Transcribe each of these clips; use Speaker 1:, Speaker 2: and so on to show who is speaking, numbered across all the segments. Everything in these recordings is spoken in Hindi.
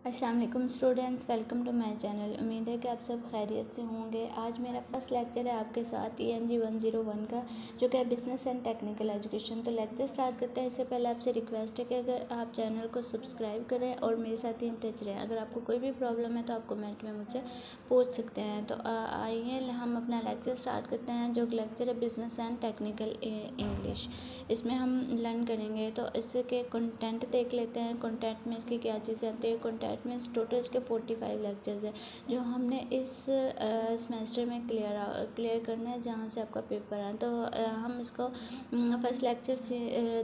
Speaker 1: अस्सलाम वालेकुम students, welcome to my channel. उम्मीद है कि आप सब खैरियत से होंगे। आज मेरा फर्स्ट लेक्चर है आपके साथ ENG 101 का, जो कि है बिज़नेस एंड टेक्निकल एजुकेशन। तो लेक्चर स्टार्ट करते हैं। इससे पहले आपसे रिक्वेस्ट है कि अगर आप चैनल को सब्सक्राइब करें और मेरे साथ ही इन टच रहें। अगर आपको कोई भी प्रॉब्लम है तो आप कमेंट में मुझसे पूछ सकते हैं। तो आइए हम अपना लेक्चर स्टार्ट करते हैं, जो लेक्चर है बिज़नेस एंड टेक्निकल इंग्लिश। इसमें हम लर्न करेंगे। तो इसके कंटेंट देख लेते हैं। कंटेंट में इसकी क्या चीज़ें आती है। कंटेंट में टोटल इसके 45 लेक्चर्स हैं, जो हमने इस सेमेस्टर में क्लियर करना है, जहाँ से आपका पेपर है। तो हम इसको फर्स्ट लेक्चर से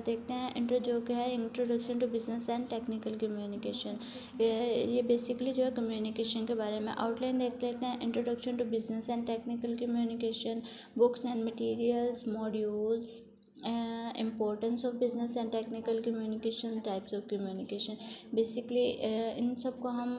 Speaker 1: देखते हैं। जो कि है introduction to business and technical communication. ये बेसिकली जो है कम्युनिकेशन के बारे में आउटलाइन देख लेते हैं। Introduction to business and technical communication, books and materials, modules, importance of business and technical communication, types of communication। Basically इन सब को हम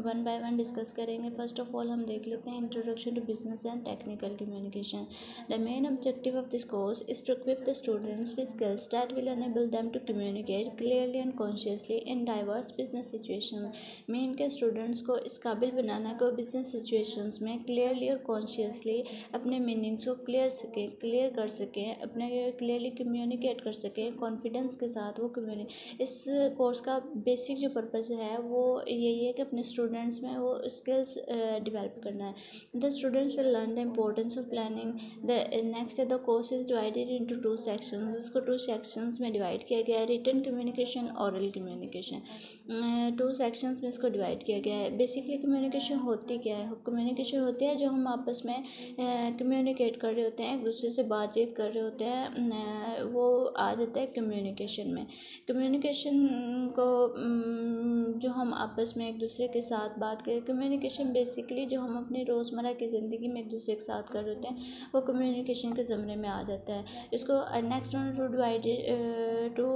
Speaker 1: वन बाय वन डिस्कस करेंगे। फर्स्ट ऑफ ऑल हम देख लेते हैं introduction to business and technical communication. The main objective of this course is to equip the students with skills that will enable them to communicate clearly and consciously in diverse business situations। Main के स्टूडेंट्स को इस काबिल बनाना कि वो बिजनेस सिचुएशंस में क्लियरली और कॉन्शियसली अपने मीनिंग्स को क्लियर कर सकें, अपने क्लियरली कम्युनिकेट कर सकें, कॉन्फिडेंस के साथ वो इस कोर्स का बेसिक जो पर्पस है वो यही है कि अपने स्टूडेंट्स में वो स्किल्स डेवलप करना है। The students will learn the importance of planning. The next the course is divided into 2 sections. इसको 2 सेक्शंस में डिवाइड किया गया है, written communication, oral communication. 2 sections में इसको डिवाइड किया गया है। बेसिकली कम्युनिकेशन होती क्या है। कम्युनिकेशन होती है जो हम आपस में कम्युनिकेट कर रहे होते हैं, एक दूसरे से बातचीत कर रहे होते हैं, वो आ जाता है कम्युनिकेशन में। कम्युनिकेशन को जो हम आपस में एक दूसरे के साथ बात करें, कम्युनिकेशन बेसिकली जो हम अपनी रोज़मर्रा की ज़िंदगी में एक दूसरे के साथ कर रहे होते हैं, वो कम्युनिकेशन के ज़मरे में आ जाता है। इसको नेक्स्ट टू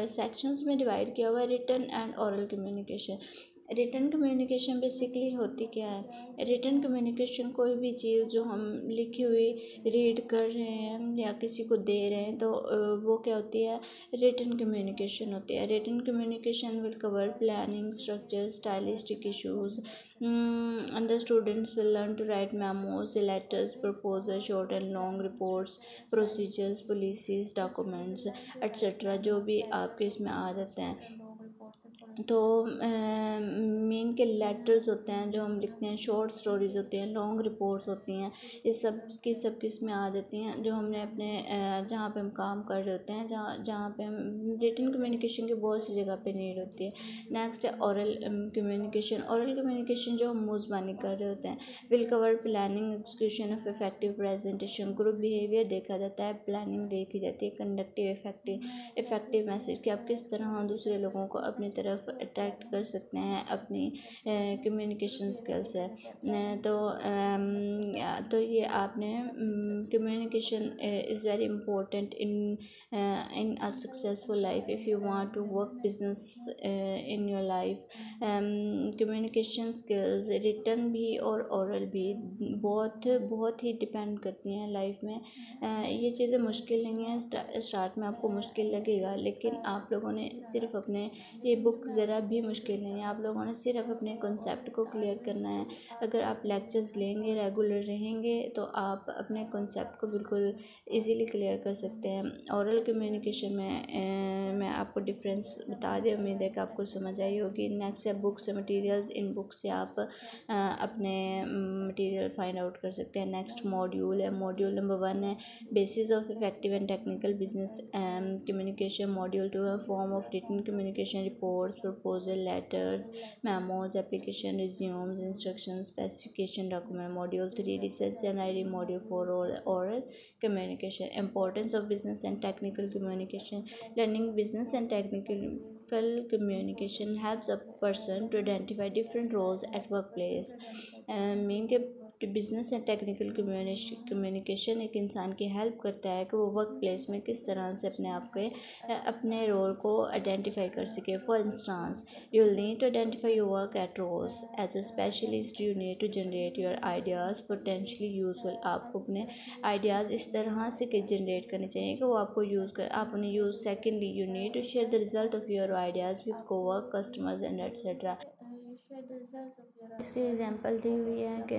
Speaker 1: सेक्शंस में डिवाइड किया हुआ है, written and oral communication. Written communication basically होती क्या है। रिटन कम्युनिकेशन कोई भी चीज़ जो हम लिखी हुई रीड कर रहे हैं या किसी को दे रहे हैं, तो वो क्या होती है, रिटन कम्युनिकेशन होती है। Written communication will cover planning, structure, stylistic issues, and the students will learn to write memos, letters, proposals, short and long reports, procedures, policies, documents, etc. जो भी आपके इसमें आ जाते हैं। तो मेन के लेटर्स होते हैं जो हम लिखते हैं, शॉर्ट स्टोरीज होती हैं, लॉन्ग रिपोर्ट्स होती हैं, इस सब किस में आ जाती हैं, जो हमने अपने जहाँ पे हम काम कर रहे होते हैं, जहाँ पे हम रिटन कम्युनिकेशन की बहुत सी जगह पे नीड होती है। नेक्स्ट है ओरल कम्युनिकेशन। ओरल कम्युनिकेशन जो हम मुज़बानी कर रहे होते हैं, will cover planning, execution of effective presentation, group behaviour देखा जाता है, प्लानिंग देखी जाती है, कंडक्टिव इफेक्टिव मैसेज कि आप किस तरह दूसरे लोगों को अपनी तरफ अट्रैक्ट कर सकते हैं, अपनी कम्युनिकेशन स्किल्स है। तो ये आपने communication is very important in a successful life if you want to work business in your life. Communication skills written भी और ओरल भी बहुत ही डिपेंड करती हैं लाइफ में। ये चीज़ें मुश्किल नहीं है, स्टार्ट में आपको मुश्किल लगेगा, लेकिन आप लोगों ने सिर्फ अपने, ये बुक ज़रा भी मुश्किल नहीं है, आप लोगों ने सिर्फ अपने कॉन्सेप्ट को क्लियर करना है। अगर आप लेक्चर्स लेंगे, रेगुलर रहेंगे, तो आप अपने कॉन्सेप्ट को बिल्कुल इजीली क्लियर कर सकते हैं। ओरल कम्युनिकेशन में मैं आपको डिफरेंस बता दें, उम्मीद है कि आपको समझ आई होगी। नेक्स्ट है बुक्स मटेरियल्स। इन बुक से आप अपने मटेरियल फाइंड आउट कर सकते हैं। नेक्स्ट मॉड्यूल है, मॉड्यूल नंबर 1 है basis of effective and technical business communication. Module 2 है form of written communication, reports, proposal, letters, memos, application, resumes, instruction, specification, document. Module 3 research and ID. Module 4 oral communication. Importance of business and technical communication. Learning business and technical communication helps a person to identify different roles at workplace। Main के बिजनेस एंड टेक्निकल कम्युनिकेशन एक इंसान की हेल्प करता है कि वो वर्क प्लेस में किस तरह से अपने रोल को आइडेंटिफाई कर सके। For instance, you will need to identify your work at roles. As a specialist you need to generate your ideas potentially useful. आपको अपने आइडियाज़ इस तरह से जनरेट करने चाहिए कि वो आप उन्हें use. Secondly, you need to share the result of your ideas with cowork, customers and etcetera. इसकी एग्जांपल दी हुई है कि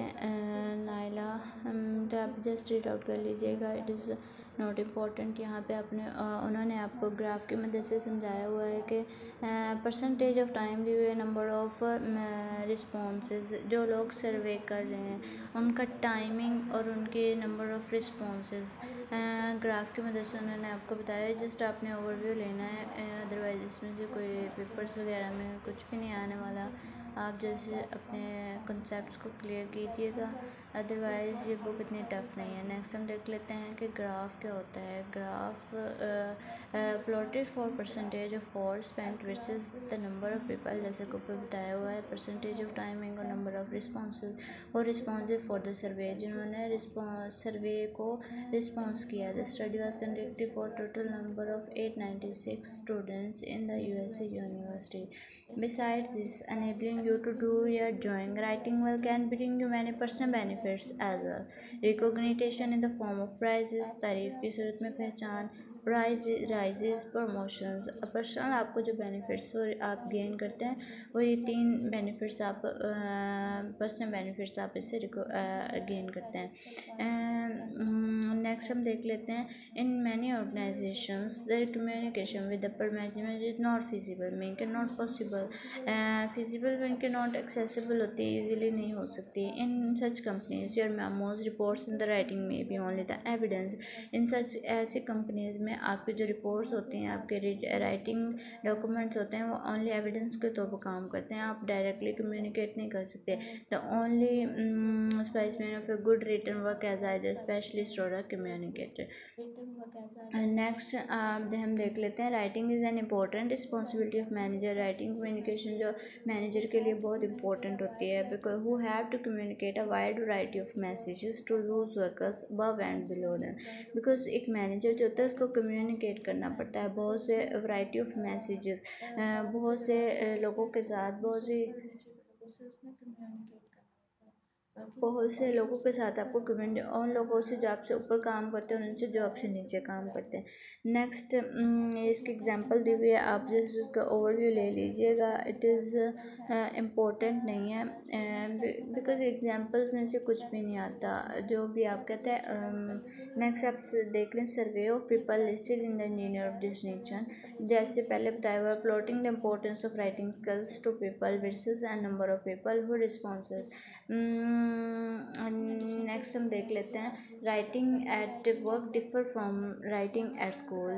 Speaker 1: नाइला, तो आप जस्ट रीड आउट कर लीजिएगा, इट इज़ नॉट इम्पॉर्टेंट। यहाँ पे उन्होंने आपको ग्राफ की मदद से समझाया हुआ है कि परसेंटेज ऑफ टाइम दी हुई है, नंबर ऑफ रिस्पॉन्सेज जो लोग सर्वे कर रहे हैं उनका टाइमिंग और उनके नंबर ऑफ रिस्पॉन्सेज ग्राफ की मदद से उन्होंने आपको बताया। जस्ट आपने ओवरव्यू लेना है, अदरवाइज इसमें से कोई पेपर्स वगैरह में कुछ भी नहीं आने वाला। आप जैसे अपने कंसेप्ट को क्लियर कीजिएगा, अदरवाइज़ ये बुक इतनी टफ नहीं है। नेक्स्ट हम देख लेते हैं कि ग्राफ क्या होता है। Graph plotted for percentage of for spent versus the number of people, जैसे को ऊपर बताया हुआ है। परसेंटेज ऑफ टाइमिंग और नंबर ऑफ रिस्पॉन्सेज और रिस्पॉन्सिव फॉर द सर्वे, जिन्होंने सर्वे को रिस्पॉन्स किया। The study was conducted for total number of 896 students in the USA university. Besides this, enabling you to do your drawing, writing well can bring you many personal benefits as well. Recognition in the form of prizes, तारीफ की सूरत में पहचान, राइजेस, प्रमोशंस। पर्सनल आपको जो बेनिफिट्स आप गेन करते हैं वो ये 3 बेनिफिट्स आप पर्सनल बेनिफिट्स आप इससे गेन करते हैं। नेक्स्ट हम देख लेते हैं, in many organisations the communication with upper management is not feasible, mean के नॉट पॉसिबल। फिजिबल मीन के नॉट एक्सेसिबल होती है, ईजिली नहीं हो सकती। In such companies your memos reports in the writing में be only the evidence. In such ऐसी कंपनीज में आपकी जो रिपोर्ट्स होती हैं, आपके राइटिंग डॉक्यूमेंट्स होते हैं, वो ओनली एविडेंस के तौर पर काम करते हैं। आप डायरेक्टली कम्युनिकेट नहीं कर सकते। The only specimen of a good written work as either specialist or a communicator. Next हम देख लेते हैं, writing is an important responsibility of manager. Writing communication जो मैनेजर के लिए बहुत इंपॉर्टेंट होती है, because who have to communicate a wide variety of messages to those workers above and below them. Because एक मैनेजर जो होता है उसको कम्युनिकेट करना पड़ता है बहुत से वैरायटी ऑफ मैसेजेस, बहुत से लोगों के साथ, बहुत से लोगों के साथ आपको कम्युनिटी, उन लोगों से जो आपसे ऊपर काम करते हैं, उनसे जो आपसे नीचे काम करते हैं। नेक्स्ट इसकी एग्जांपल दी हुई है, आप जैसे उसका ओवरव्यू ले लीजिएगा, इट इज़ इम्पोर्टेंट नहीं है बिकॉज एग्जांपल्स में से कुछ भी नहीं आता जो भी आप कहते हैं। नेक्स्ट आप देख लें, survey of people listed in the engineer of distinction. जैसे पहले बताया हुआ, plotting the importance of writing skills to people versus and number of people who responses. Next हम देख लेते हैं, writing at work differ from writing at school.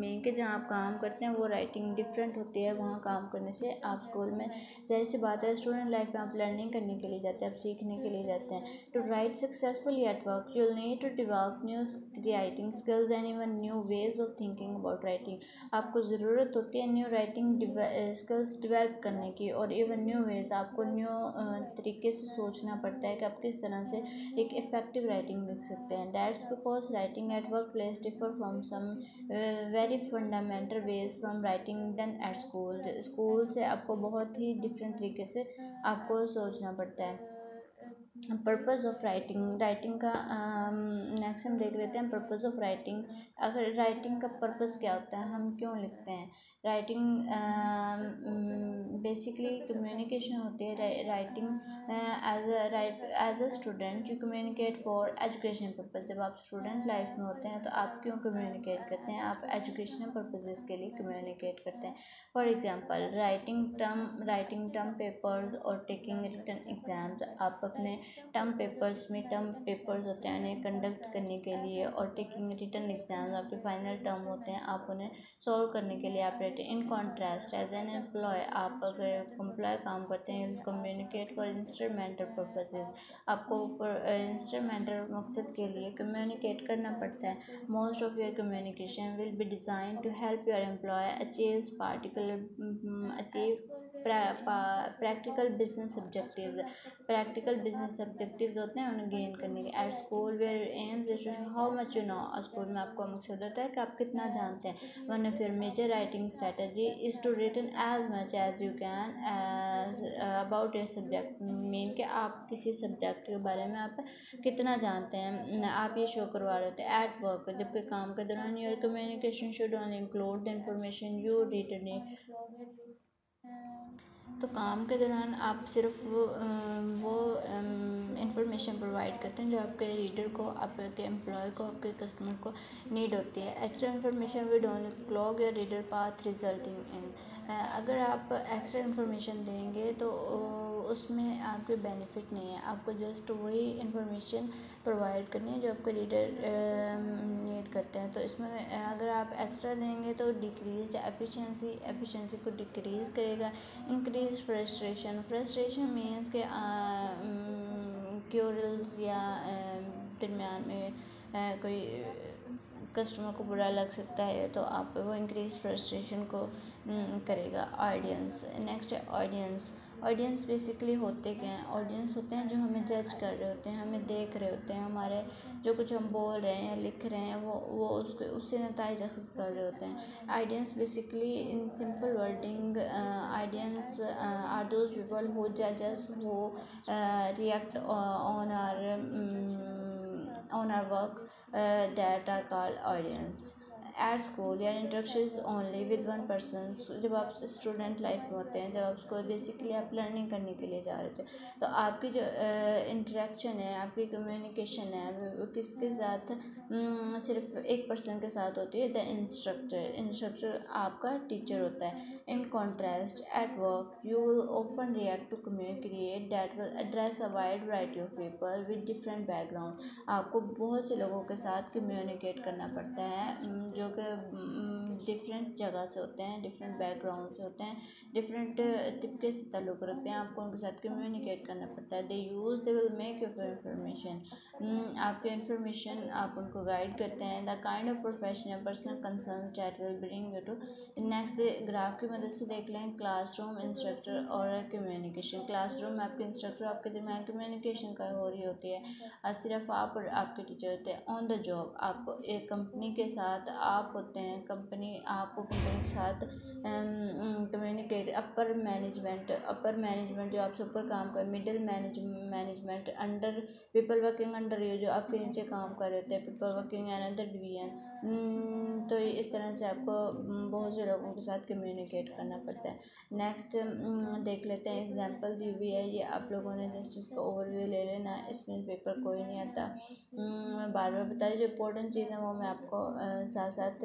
Speaker 1: में कि जहाँ आप काम करते हैं वो राइटिंग डिफरेंट होती है वहाँ काम करने से। आप स्कूल में जाहिर सी बात है, स्टूडेंट लाइफ में आप लर्निंग करने के लिए जाते हैं, आप सीखने के लिए जाते हैं। To write successfully at work you will need to develop new writing skills and even new ways of thinking about writing. आपको ज़रूरत होती है न्यू राइटिंग स्किल्स डेवलप करने की, और इवन न्यू वेज, आपको न्यू तरीके से सोचना पड़ता है कि आप किस तरह से एक इफ़ेक्टिव राइटिंग लिख सकते हैं। That's because writing at work place differ from some very fundamental ways from writing done at school. School से आपको बहुत ही डिफरेंट तरीके से आपको सोचना पड़ता है। पर्पज़ ऑफ राइटिंग का नेक्स्ट हम देख लेते हैं, पर्पज़ ऑफ राइटिंग। अगर राइटिंग का पर्पज़ क्या होता है, हम क्यों लिखते हैं। राइटिंग बेसिकली कम्युनिकेशन होती है। Writing as a student you communicate for education purpose. जब आप स्टूडेंट लाइफ में होते हैं तो आप क्यों कम्युनिकेट करते हैं, आप एजुकेशनल पर्पजेज़ के लिए कम्युनिकेट करते हैं। For example, writing term papers और टेकिंग रिटन एग्ज़ाम्स। आप अपने टर्म पेपर्स होते हैं उन्हें कंडक्ट करने के लिए, और टेकिंग रिटन एग्ज़ाम्स आपके फाइनल टर्म होते हैं, आप उन्हें सॉल्व करने के लिए आप रहते हैं। In contrast, as an employ, आप अगर एम्प्लॉय काम करते हैं, कम्युनिकेट फॉर इंस्ट्रूमेंटल पर्पसेस। आपको इंस्ट्रूमेंटल मकसद के लिए कम्युनिकेट करना पड़ता है। Most of your communication will be design to help your employ achieve practical business objectives. Practical business objectives होते हैं उन्हें गेन करने के। At school where aims is to how much you know. School में आपका मकसद होता है कि आप कितना जानते हैं। One of your major writing strategy is to written as much as you can as about your subject. Mean कि आप किसी सब्जेक्ट के बारे में आप कितना जानते हैं, आप ये शो करवा रहे होते हैं। एट वर्क, जबकि काम के दौरान your communication should only include the information you written. तो काम के दौरान आप सिर्फ वो इंफॉर्मेशन प्रोवाइड करते हैं जो आपके रीडर को, आपके एम्प्लॉय को, आपके कस्टमर को नीड होती है। Extra information with only clog your reader path resulting in. अगर आप एक्स्ट्रा इन्फॉर्मेशन देंगे तो उसमें आपके बेनिफिट नहीं है। आपको जस्ट वही इंफॉर्मेशन प्रोवाइड करनी है जो आपके रीडर नीड करते हैं। तो इसमें अगर आप एक्स्ट्रा देंगे तो डिक्रीज एफिशिएंसी को डिक्रीज़ करेगा। इंक्रीज फ्रस्ट्रेशन मीन्स के क्यूरल्स या दरमियान में कोई कस्टमर को बुरा लग सकता है तो आप वो इंक्रीज फ्रस्ट्रेशन को करेगा। ऑडियंस, नेक्स्ट है ऑडियंस। ऑडियंस बेसिकली होते क्या हैं? ऑडियंस होते हैं जो हमें जज कर रहे होते हैं, हमें देख रहे होते हैं, हमारे जो कुछ हम बोल रहे हैं या लिख रहे हैं वो उससे नताइज अख़ज़ कर रहे होते हैं। Audience basically in simple wording, audience are those people who जज us, who react on our work that are called audience. At school your interaction is only with one person. जब आप स्टूडेंट लाइफ में होते हैं, जब आप स्कूल बेसिकली आप लर्निंग करने के लिए जा रहे थे, तो आपकी जो इंटरेक्शन है, आपकी कम्युनिकेशन है, वो किसके साथ? सिर्फ एक पर्सन के साथ होती है, द इंस्ट्रक्टर आपका टीचर होता है। In contrast at work you will often react to communicate that will address a wide variety of people with different background. आपको बहुत से लोगों के साथ कम्युनिकेट करना पड़ता है जो कि डिफरेंट जगह से होते हैं, डिफरेंट बैकग्राउंड से होते हैं, डिफरेंट तबके से ताल्लुक़ रखते हैं। आपको उनके साथ कम्युनिकेट करना पड़ता है। They will make your information, आपके इंफॉर्मेशन आप उनको गाइड करते हैं। The kind of professional personal concerns that will bring you to. Next graph की मदद से देख लें क्लासरूम, इंस्ट्रक्टर और कम्युनिकेशन। क्लासरूम में आपके इंस्ट्रक्टर आपके दरमियान कम्युनिकेशन का हो रही होती है, सिर्फ आप और आपके टीचर होते हैं। ऑन द जॉब आपको एक कंपनी के साथ आप होते हैं, आपको कंपनी के साथ कम्युनिकेट। अपर मैनेजमेंट जो आपसे ऊपर काम कर, middle management, under people working under you जो आपके नीचे काम कर रहे होते हैं, people working and other division. तो इस तरह से आपको बहुत से लोगों के साथ कम्युनिकेट करना पड़ता है। नेक्स्ट देख लेते हैं, एग्जांपल दी हुई है, ये आप लोगों ने जस्ट इसका ओवरव्यू ले लेना, इसमें पेपर कोई नहीं आता। मैं बार बार बता रही, जो इम्पोर्टेंट चीज़ें वो मैं आपको साथ साथ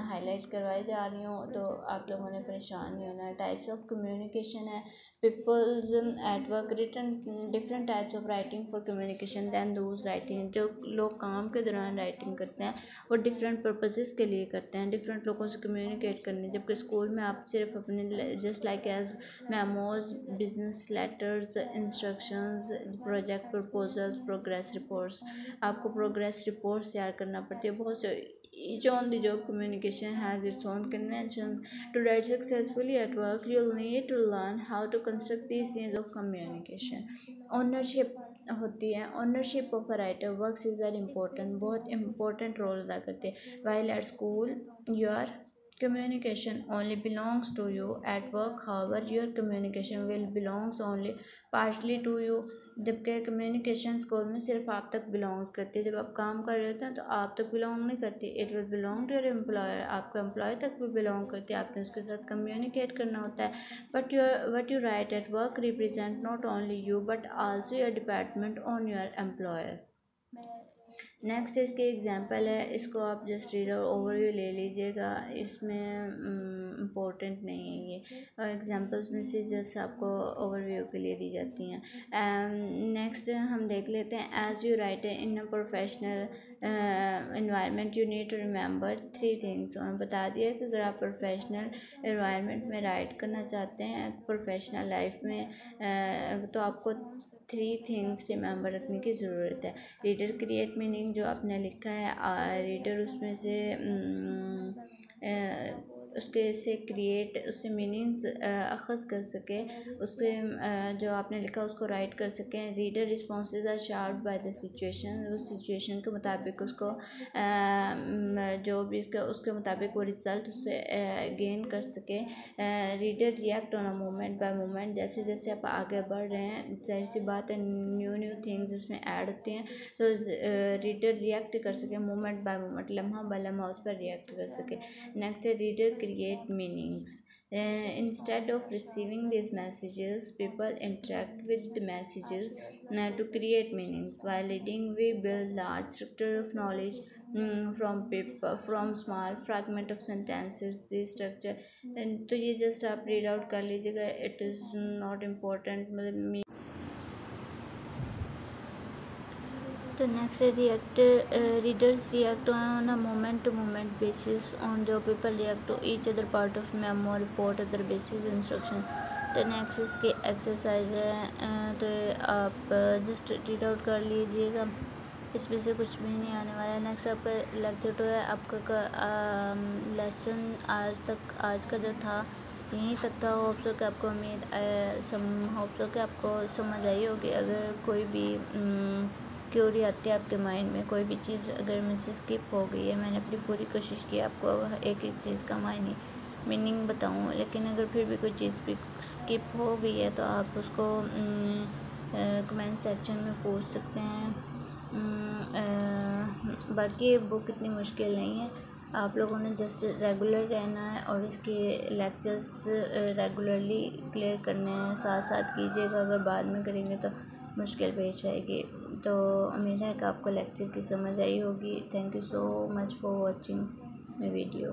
Speaker 1: हाईलाइट करवाई जा रही हूँ, तो आप लोगों ने परेशान नहीं होना है। टाइप्स ऑफ कम्युनिकेशन है, peoples at work written different types of writing for communication than those writing. जो लोग काम के दौरान राइटिंग करते हैं वो डिफरेंट पर्पसेस के लिए करते हैं, डिफरेंट लोगों से कम्युनिकेट करने। जबकि स्कूल में आप सिर्फ अपने just like as memos, business letters, instructions, project proposals, progress reports, आपको प्रोग्रेस रिपोर्ट्स तैयार करना पड़ती है। बहुत से each on the job communication has its own conventions. To write successfully at work you'll need to learn how to construct these things of communication. Ownership होती है, ownership of a writer works is very important, बहुत इंपॉर्टेंट रोल अदा करते हैं। While at school your communication only belongs to you. At work however your communication will belongs only partially to you. जबकि कम्युनिकेशन स्कूल में सिर्फ आप तक बिलोंग्स करती है, जब आप काम कर रहे होते हैं तो आप तक बिलोंग नहीं करती। It will belong to your employer, आपका एम्प्लॉय तक भी बिलोंग करती है, आपने उसके साथ कम्युनिकेट करना होता है। What you right at work represent not only you but also your department on your employer. Next इसके एग्जांपल है, इसको आप जस्ट रीडर ओवरव्यू ले लीजिएगा, इसमें इम्पोर्टेंट नहीं है ये, और एग्जांपल्स में से जस्ट आपको ओवरव्यू के लिए दी जाती हैं। नेक्स्ट हम देख लेते हैं, as you write in a professional environment you need to remember 3 things. और बता दिया कि अगर आप प्रोफेशनल इन्वायरमेंट में राइट करना चाहते हैं प्रोफेशनल लाइफ में, तो आपको 3 थिंग्स रिमेंबर रखने की ज़रूरत है। रीडर क्रिएट मीनिंग, जो आपने लिखा है रीडर उसमें से उसके से क्रिएट उससे मीनिंग्स अखज़ कर सके, उसके जो आपने लिखा उसको राइट कर सकें। Reader responses are sharp by the situation, उस सिचुएशन के मुताबिक उसको जो भी उसके मुताबिक वो रिज़ल्ट उससे गेन कर सके। Reader react on a moment bye moment, जैसे जैसे आप आगे बढ़ रहे हैं जाहिर सी बात है न्यू न्यू थिंग्स उसमें ऐड होती हैं, तो रीडर रिएक्ट कर सके मोमेंट बाय मोमेंट, लम्हा ब लम्हा उस पर रिएक्ट कर सके। नेक्स्ट है reader create meanings. Instead of receiving these messages, people interact with the messages to create meanings. While reading, we build large structure of knowledge from paper, from small fragment of sentences. This structure, तो ये जस्ट आप रीड आउट कर लीजिएगा, इट इज़ नॉट इम्पोर्टेंट, मतलब तो next readers react on a moment to moment basis on जो people react to each other part of memo report other basis instruction. तो नेक्स्ट इसकी एक्सरसाइज है, तो आप जस्ट रीड आउट कर लीजिएगा, इसमें से कुछ भी नहीं आने वाला है। नेक्स्ट आपका लेक्चर तो है आपका लेसन आज का जो था यहीं तक था। होप सो कि आपको होप सो कि आपको समझ आई होगी। अगर कोई भी क्यूरी आती है आपके माइंड में, कोई भी चीज़ अगर मुझसे स्किप हो गई है, मैंने अपनी पूरी कोशिश की आपको एक एक चीज़ का मीनिंग बताऊँ, लेकिन अगर फिर भी कोई चीज़ भी स्किप हो गई है तो आप उसको कमेंट सेक्शन में पूछ सकते हैं। बाकी बुक इतनी मुश्किल नहीं है, आप लोगों ने जस्ट रेगुलर रहना है और इसके लेक्चर्स रेगुलरली क्लियर करने हैं, साथ साथ कीजिएगा। अगर बाद में करेंगे तो मुश्किल पेश आएगी। तो उम्मीद है कि आपको लेक्चर की समझ आई होगी। Thank you so much for watching my video.